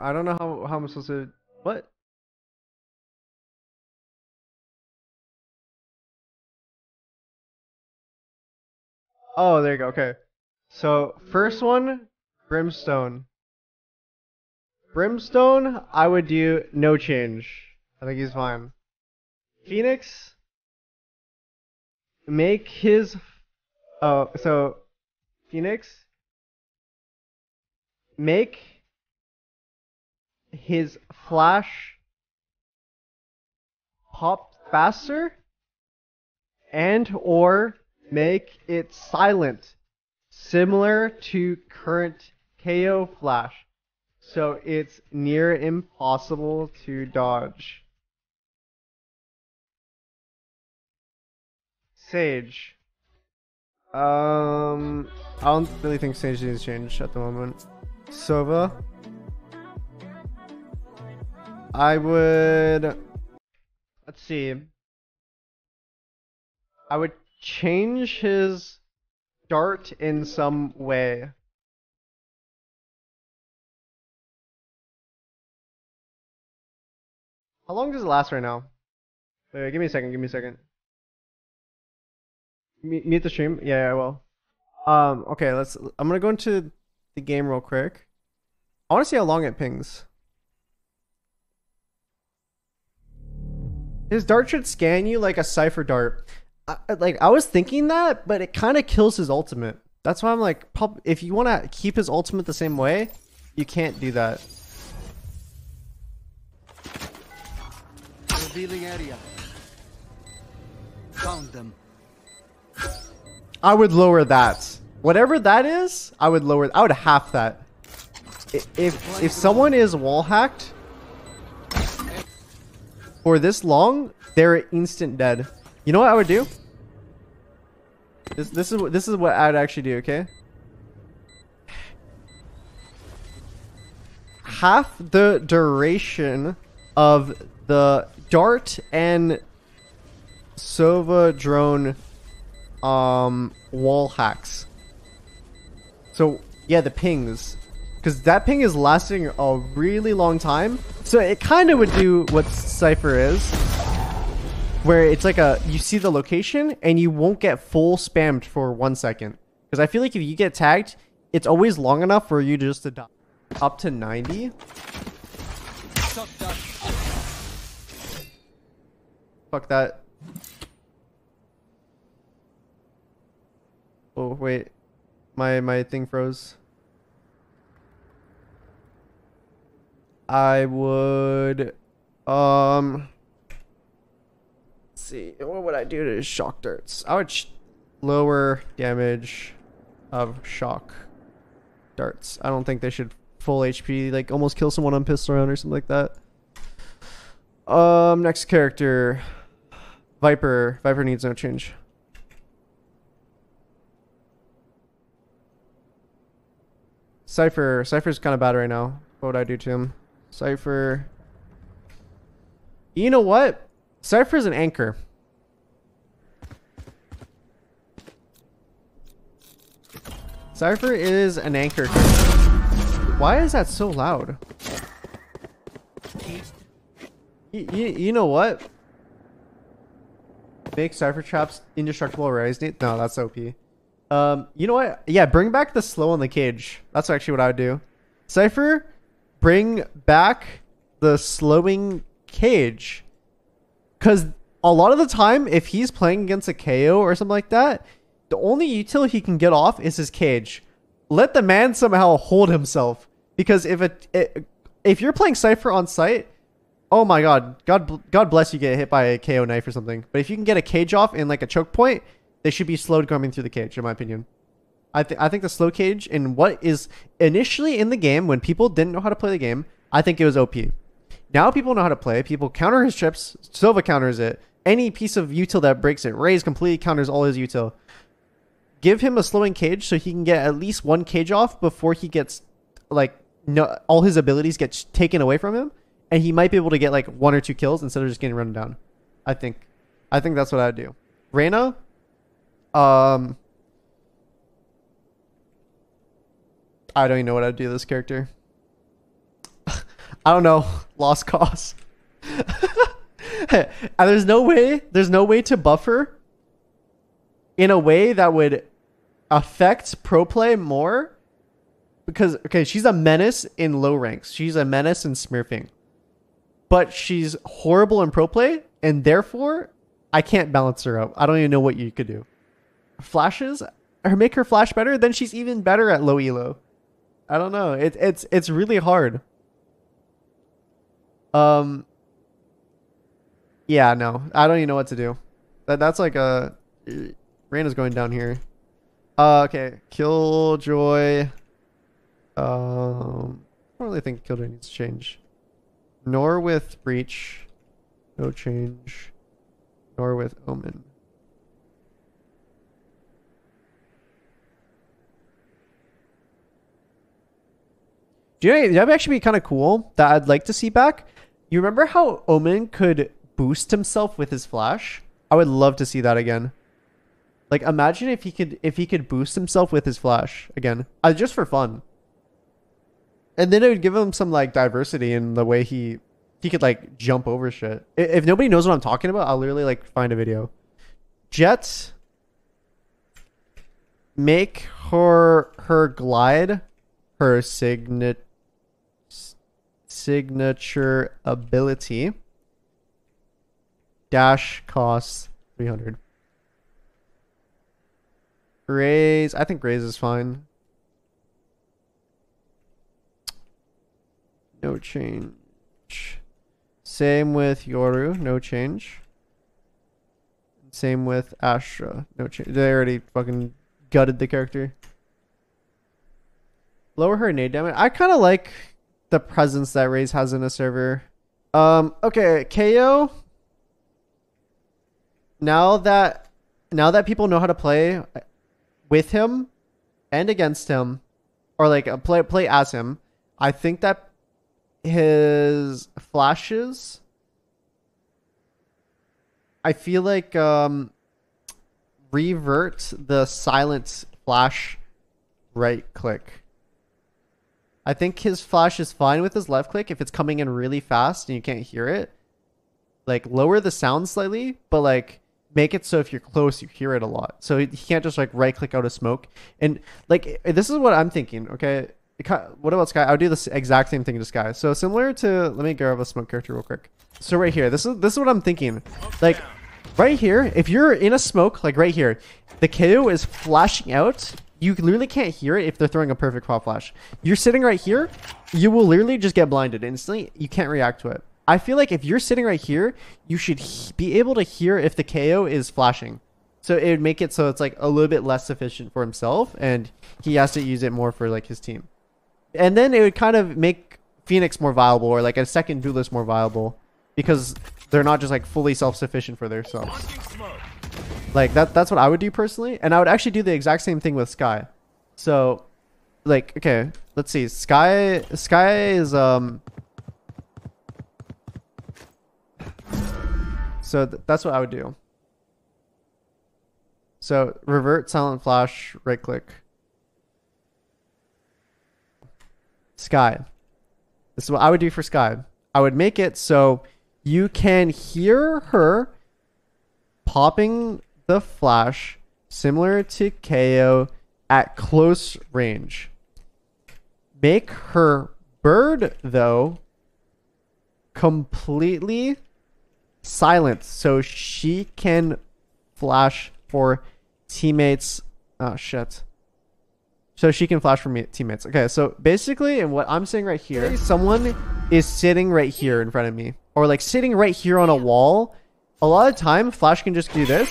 I don't know how I'm supposed to. What? Oh, there you go. Okay. So first one, Brimstone. Brimstone, I would do no change. I think he's fine. Phoenix, make his. Oh, so Phoenix, make his flash pop faster and or make it silent, similar to current KO flash. So it's near impossible to dodge. Sage. I don't really think Sage needs to change at the moment. Sova. I would. Let's see. I would change his dart in some way. How long does it last right now? Wait, give me a second. Give me a second. Mute the stream. Yeah, I will. Okay. I'm gonna go into the game real quick. I want to see how long it pings. His dart should scan you like a Cypher dart. I was thinking that, but it kind of kills his ultimate. That's why I'm like, if you want to keep his ultimate the same way, you can't do that. Revealing area. Found them. I would lower that. Whatever that is, I would lower. I would half that. If someone is wall hacked for this long, they're instant dead. You know what I would do? This is what I'd actually do. Okay. Half the duration of the dart and Sova drone wall hacks. So yeah, the pings, because that ping is lasting a really long time. So it kind of would do what Cypher is, where it's like you see the location and you won't get full spammed for 1 second. Because I feel like if you get tagged, it's always long enough for you just to die. Up to 90. Fuck that. Oh wait, my thing froze. I would let's see, what would I do to shock darts? I would lower damage of shock darts. I don't think they should full HP, like almost kill someone on pistol round or something like that. Next character, Viper. Viper needs no change. Cypher. Cypher's kind of bad right now. What would I do to him? Cypher. You know what? Cypher's an anchor. Cypher is an anchor. Why is that so loud? You know what? Make Cypher traps indestructible or resonate? No, that's OP. You know what? Yeah, bring back the slow on the cage. That's actually what I would do. Cypher, bring back the slowing cage. Because a lot of the time, if he's playing against a KO or something like that, the only util he can get off is his cage. Let the man somehow hold himself. Because if you're playing Cypher on site, oh my God bless you get hit by a KO knife or something. But if you can get a cage off in like a choke point, they should be slowed coming through the cage, in my opinion. I think the slow cage in what is initially in the game, when people didn't know how to play the game, I think it was OP. Now people know how to play. People counter his trips. Sova counters it. Any piece of util that breaks it. Raze completely counters all his util. Give him a slowing cage so he can get at least one cage off before he gets, like, no, all his abilities get taken away from him. And he might be able to get like 1 or 2 kills instead of just getting run down. I think that's what I'd do. Reyna. I don't even know what I'd do to this character. I don't know. Lost cause. And there's no way to buffer in a way that would affect pro play more. Because, okay, she's a menace in low ranks. She's a menace in smurfing. But she's horrible in pro play, and therefore, I can't balance her out. I don't even know what you could do. Flashes? Or make her flash better? Then she's even better at low elo. I don't know. It's really hard. Yeah, no. I don't even know what to do. That's like a... Rain is going down here. Okay. Killjoy. I don't really think Killjoy needs to change. Nor with Breach. No change. Nor with Omen. Do you know, that'd actually be kind of cool that I'd like to see back. You remember how Omen could boost himself with his flash? I would love to see that again. Like, imagine if he could boost himself with his flash again, just for fun. And then it would give him some like diversity in the way he could like jump over shit. If nobody knows what I'm talking about, I'll literally like find a video. Jet, make her glide her signature ability. Dash costs 300. Raise, I think raise is fine. No change. Same with Yoru, no change. Same with Astra, no change. They already fucking gutted the character. Lower her nade damage. I kind of like the presence that Raze has in a server. Okay, KO. Now that people know how to play with him and against him, or like play as him, I think that his flashes, I feel like revert the silent flash right click. I think his flash is fine with his left click if it's coming in really fast and you can't hear it. Like lower the sound slightly, but like make it so if you're close you hear it a lot. So he can't just like right click out of smoke. And like this is what I'm thinking. Okay, what about Sky? I would do this exact same thing to Sky. So similar to, let me grab a smoke character real quick. So right here, this is what I'm thinking. Like right here, if you're in a smoke, like right here, the KO is flashing out. You literally can't hear it if they're throwing a perfect pop flash. You're sitting right here, you will literally just get blinded instantly. You can't react to it. I feel like if you're sitting right here, you should be able to hear if the KO is flashing. So it would make it so it's like a little bit less efficient for himself, and he has to use it more for like his team. And then it would kind of make Phoenix more viable, or like a second duelist more viable, because they're not just like fully self-sufficient for themselves. Like that's what I would do personally, and I would actually do the exact same thing with Sky. So like, okay, let's see. Sky is so that's what I would do. So revert silent flash right click. Sky. This is what I would do for Sky. I would make it so you can hear her popping the flash similar to KO at close range. Make her bird though completely silent so she can flash for teammates. Oh shit. So she can flash for teammates. Okay, so basically, and what I'm saying right here, someone is sitting right here in front of me, or like sitting right here on a wall. A lot of time, flash can just do this,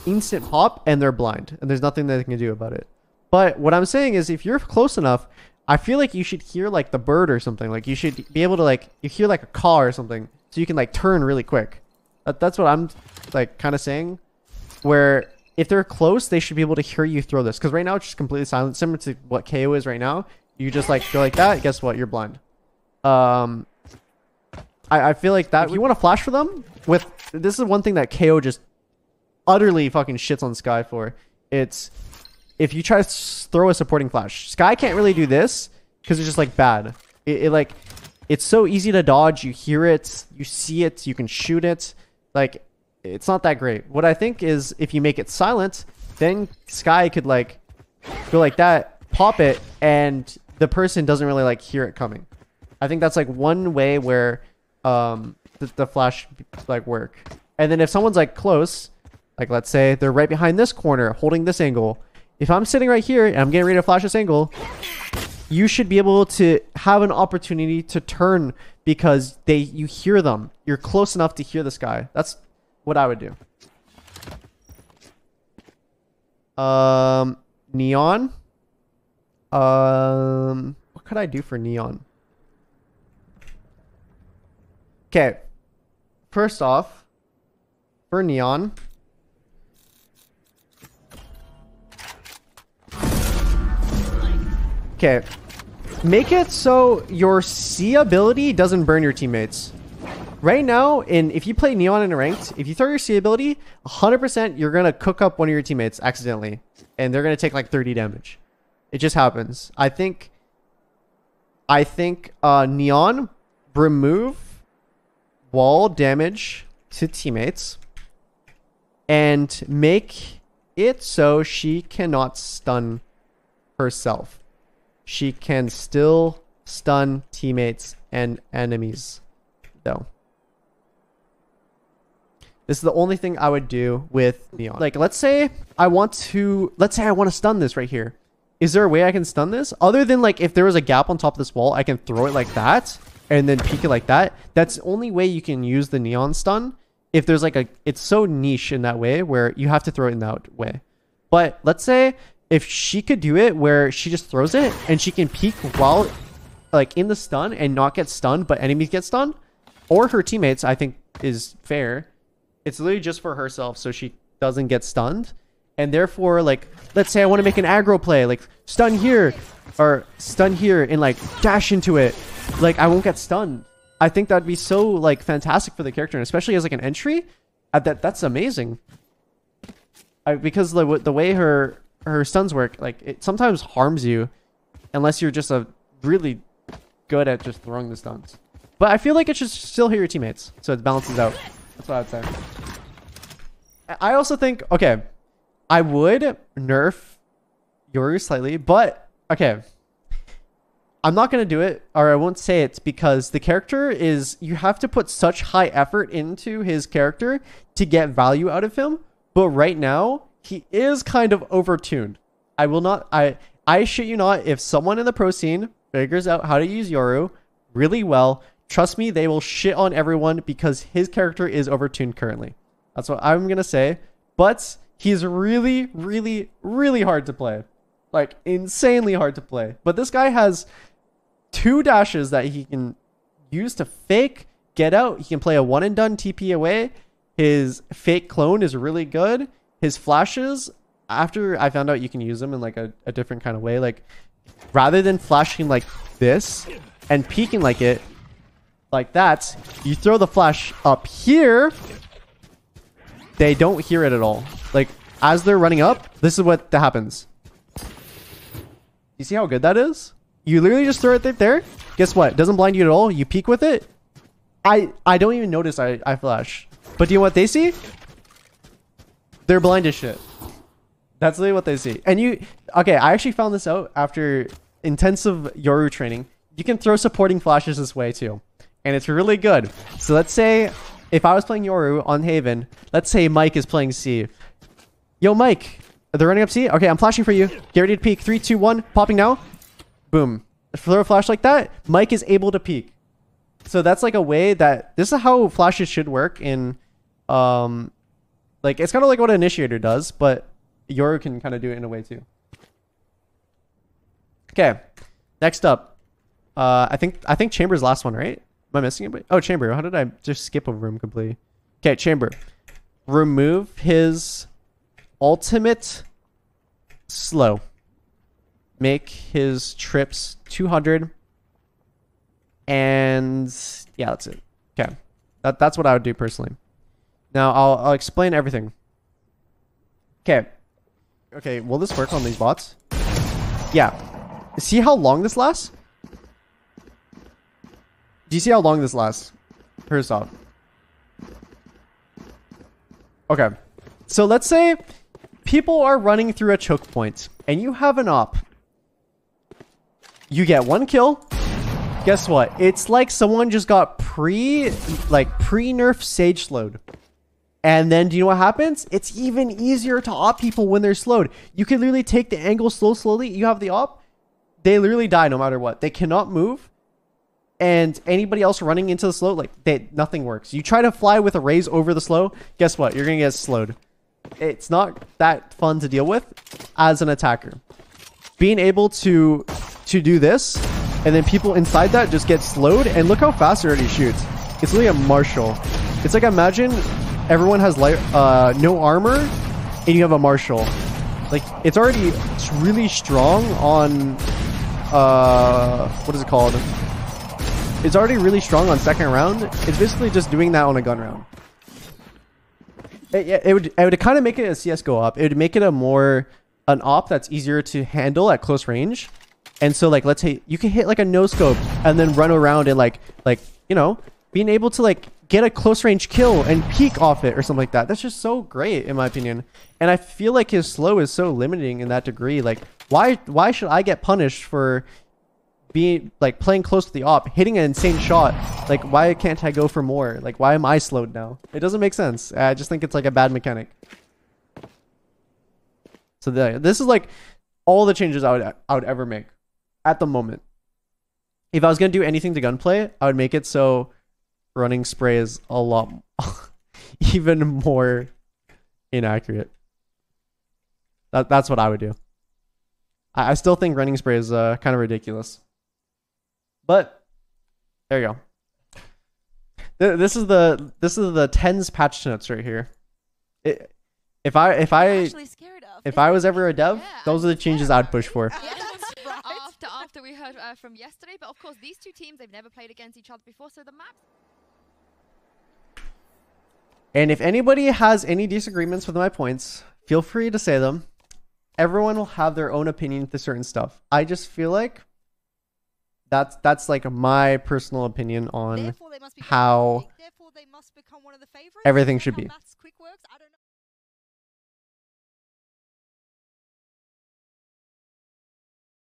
instant pop, and they're blind, and there's nothing that they can do about it. But what I'm saying is, if you're close enough, I feel like you should hear like the bird or something. Like you should be able to like, you hear like a car or something, so you can like turn really quick. That's what I'm like kind of saying, where if they're close, they should be able to hear you throw this. Because right now it's just completely silent, similar to what KO is right now. You just like go like that. Guess what? You're blind. I feel like that if you want to flash for them, with this is one thing that KO just utterly fucking shits on Sky for. It's if you try to throw a supporting flash. Sky can't really do this because it's just like bad. It like it's so easy to dodge. You hear it, you see it, you can shoot it. Like, it's not that great. What I think is if you make it silent, then Sky could like go like that, pop it, and the person doesn't really like hear it coming. I think that's like one way where the flash like work. And then if someone's like close, like let's say they're right behind this corner holding this angle, if I'm sitting right here and I'm getting ready to flash this angle, you should be able to have an opportunity to turn because you hear them. You're close enough to hear this guy. That's what I would do. Neon. What could I do for Neon? Okay. First off, for Neon, okay, make it so your C ability doesn't burn your teammates. Right now, if you play Neon in a ranked, if you throw your C ability, 100% you're gonna cook up one of your teammates accidentally, and they're gonna take like 30 damage. It just happens. I think Neon remove wall damage to teammates and make it so she cannot stun herself. She can still stun teammates and enemies though. This is the only thing I would do with Neon. Like, let's say I want to stun this right here. Is there a way I can stun this? Other than like if there was a gap on top of this wall, I can throw it like that and then peek it like that. That's the only way you can use the Neon stun. If there's like it's so niche in that way where you have to throw it in that way. But let's say if she could do it where she just throws it and she can peek while like in the stun and not get stunned, but enemies get stunned, or her teammates, I think is fair. It's literally just for herself so she doesn't get stunned. And therefore, like, let's say I want to make an aggro play, like stun here or stun here and like dash into it. Like, I won't get stunned. I think that'd be so like fantastic for the character, and especially as like an entry. That's amazing. Because the way her stuns work, like it sometimes harms you unless you're just a really good at just throwing the stuns. But I feel like it should still hit your teammates, so it balances out. That's what I'd say. I also think, okay, I would nerf Yoru slightly, but okay, I'm not going to do it, or I won't say it, because the character is, you have to put such high effort into his character to get value out of him. But right now, he is kind of overtuned. I will not, I shit you not, if someone in the pro scene figures out how to use Yoru really well, trust me, they will shit on everyone because his character is overtuned currently. That's what I'm going to say. But he's really, really, really hard to play. Like, insanely hard to play. But this guy has 2 dashes that he can use to fake, get out. He can play a one and done TP away. His fake clone is really good. His flashes, after I found out you can use them in like a different kind of way, like rather than flashing like this and peeking like it, like that, you throw the flash up here, they don't hear it at all. Like, as they're running up, this is what happens. You see how good that is? You literally just throw it right there. Guess what? It doesn't blind you at all. You peek with it. I don't even notice I flash. But do you know what they see? They're blind as shit. That's literally what they see. And okay, I actually found this out after intensive Yoru training. You can throw supporting flashes this way too. And it's really good. So let's say if I was playing Yoru on Haven, let's say Mike is playing C. Yo, Mike, they're running up C. Okay, I'm flashing for you. Get ready to peek. 3, 2, 1. Popping now. Boom. Throw a flash like that. Mike is able to peek. So that's like a way that this is how flashes should work in, like it's kind of like what an initiator does, but Yoru can kind of do it in a way too. Okay, next up, I think Chamber's last one, right? Am I missing it? Oh, Chamber. How did I just skip over him completely? Okay, Chamber. Remove his ultimate slow. Make his trips 200. And yeah, that's it. Okay. That's what I would do personally. Now I'll explain everything. Okay. Okay, will this work on these bots? Yeah. See how long this lasts? Do you see how long this lasts? First off. Okay. So let's say people are running through a choke point and you have an op. You get 1 kill. Guess what? It's like someone just got pre-nerf Sage slowed. And then do you know what happens? It's even easier to op people when they're slowed. You can literally take the angle slowly. You have the op. They literally die no matter what. They cannot move. And anybody else running into the slow, like, nothing works. You try to fly with a raise over the slow. Guess what? You're going to get slowed. It's not that fun to deal with as an attacker. Being able to do this, and then people inside that just get slowed, and look how fast it already shoots. It's really a Marshall. It's like, imagine everyone has no armor, and you have a Marshall. Like, it's already really strong on, what is it called? It's already really strong on second round. It's basically just doing that on a gun round. It would kind of make it a CSGO op. It would make it an op that's easier to handle at close range. And so, like, let's say you can hit like a no scope and then run around and like you know, being able to like get a close range kill and peek off it or something like that. That's just so great in my opinion. And I feel like his slow is so limiting in that degree. Like, why should I get punished for being like playing close to the op, hitting an insane shot? Like, why can't I go for more? Like, why am I slowed now? It doesn't make sense. I just think it's like a bad mechanic. So this is like all the changes I would ever make at the moment. If I was gonna do anything to gunplay, I would make it so running spray is a lot even more inaccurate. That's what I would do. I still think running spray is kind of ridiculous. But there you go. This is the TenZ patch notes right here. If I was ever a dev, those are the changes I'd push for. Yeah, that's right. After we heard from yesterday, but of course these two teams, they've never played against each other before, so the maps. And if anybody has any disagreements with my points, feel free to say them. Everyone will have their own opinion to certain stuff. I just feel like that's like my personal opinion on how everything should be.